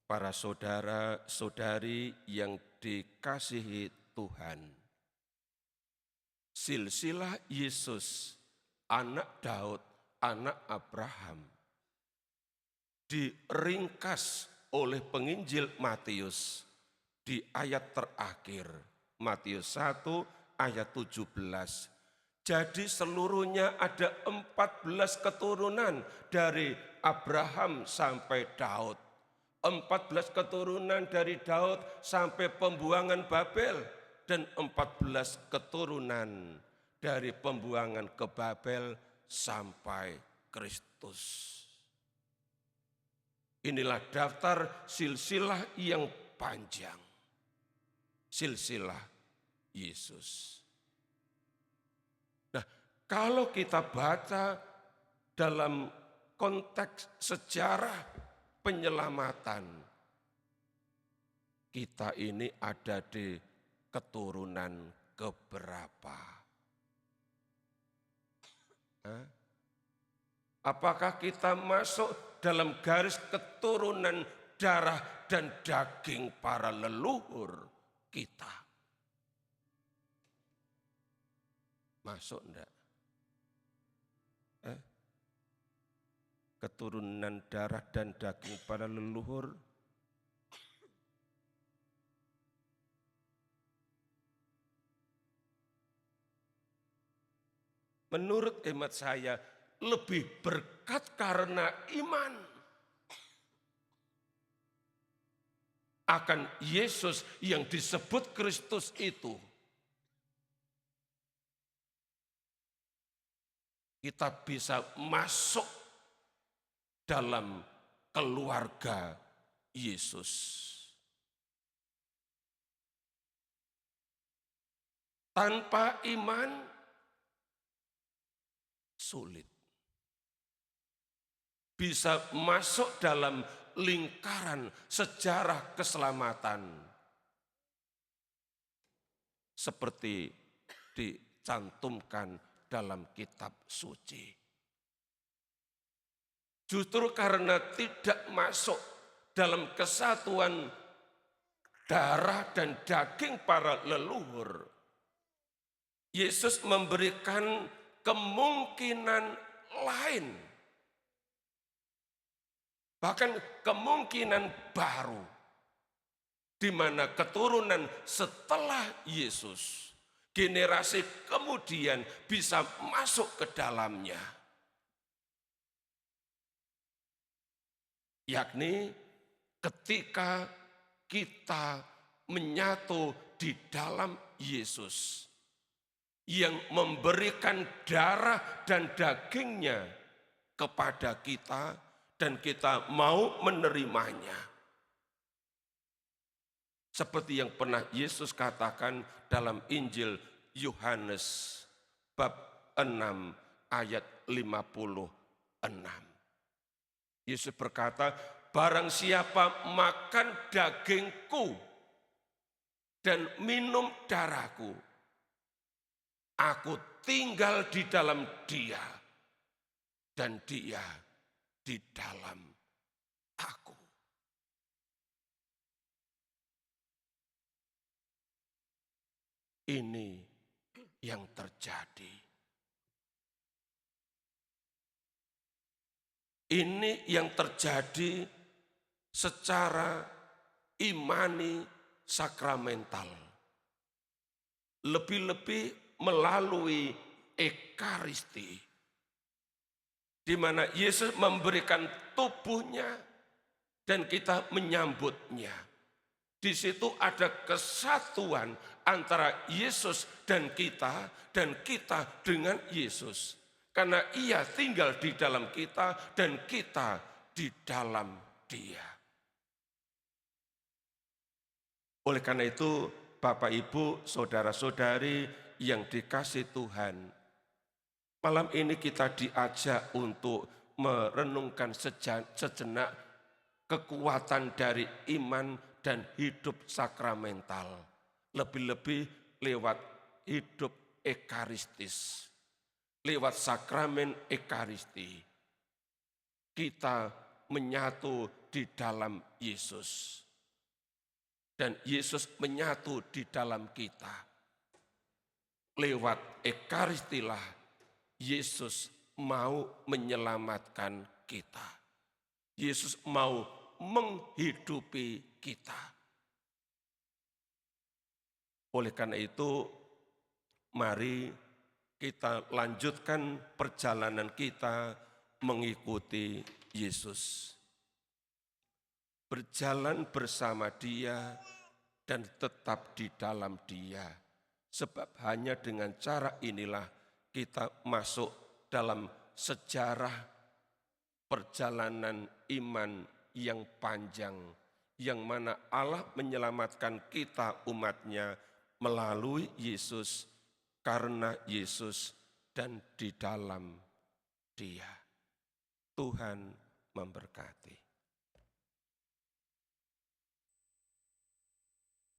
Para saudara-saudari yang dikasihi Tuhan, silsilah Yesus, anak Daud, anak Abraham, diringkas oleh penginjil Matius di ayat terakhir, Matius 1 ayat 17. Jadi seluruhnya ada 14 keturunan dari Abraham sampai Daud. 14 keturunan dari Daud sampai pembuangan Babel. Dan 14 keturunan dari pembuangan ke Babel sampai Kristus. Inilah daftar silsilah yang panjang. Silsilah Yesus. Nah, kalau kita baca dalam konteks sejarah penyelamatan, kita ini ada di keturunan keberapa? Apakah kita masuk dalam garis keturunan darah dan daging para leluhur kita? Masuk enggak? Keturunan darah dan daging para leluhur. Menurut hemat saya, lebih berkat karena iman akan Yesus yang disebut Kristus itu. Kita bisa masuk dalam keluarga Yesus. Tanpa iman sulit. Bisa masuk dalam lingkaran sejarah keselamatan. Seperti dicantumkan dalam kitab suci. Justru karena tidak masuk dalam kesatuan darah dan daging para leluhur, Yesus memberikan kemungkinan lain, bahkan kemungkinan baru, di mana keturunan setelah Yesus, generasi kemudian bisa masuk ke dalamnya. Yakni ketika kita menyatu di dalam Yesus yang memberikan darah dan dagingnya kepada kita dan kita mau menerimanya. Seperti yang pernah Yesus katakan dalam Injil Yohanes bab 6 ayat 56. Yesus berkata, barang siapa makan dagingku dan minum darahku, aku tinggal di dalam dia dan dia di dalam aku. Ini yang terjadi. Ini yang terjadi secara imani sakramental. Lebih-lebih melalui ekaristi. Di mana Yesus memberikan tubuhnya dan kita menyambutnya. Di situ ada kesatuan antara Yesus dan kita dengan Yesus. Karena ia tinggal di dalam kita dan kita di dalam dia. Oleh karena itu, Bapak Ibu, saudara-saudari yang dikasih Tuhan, malam ini kita diajak untuk merenungkan sejenak kekuatan dari iman dan hidup sakramental. Lebih-lebih lewat hidup ekaristis. Lewat sakramen ekaristi, kita menyatu di dalam Yesus. Dan Yesus menyatu di dalam kita. Lewat ekaristilah Yesus mau menyelamatkan kita. Yesus mau menghidupi kita. Oleh karena itu, mari kita lanjutkan perjalanan kita mengikuti Yesus. Berjalan bersama Dia dan tetap di dalam Dia. Sebab hanya dengan cara inilah kita masuk dalam sejarah perjalanan iman yang panjang, yang mana Allah menyelamatkan kita umatnya melalui Yesus, karena Yesus dan di dalam Dia. Tuhan memberkati.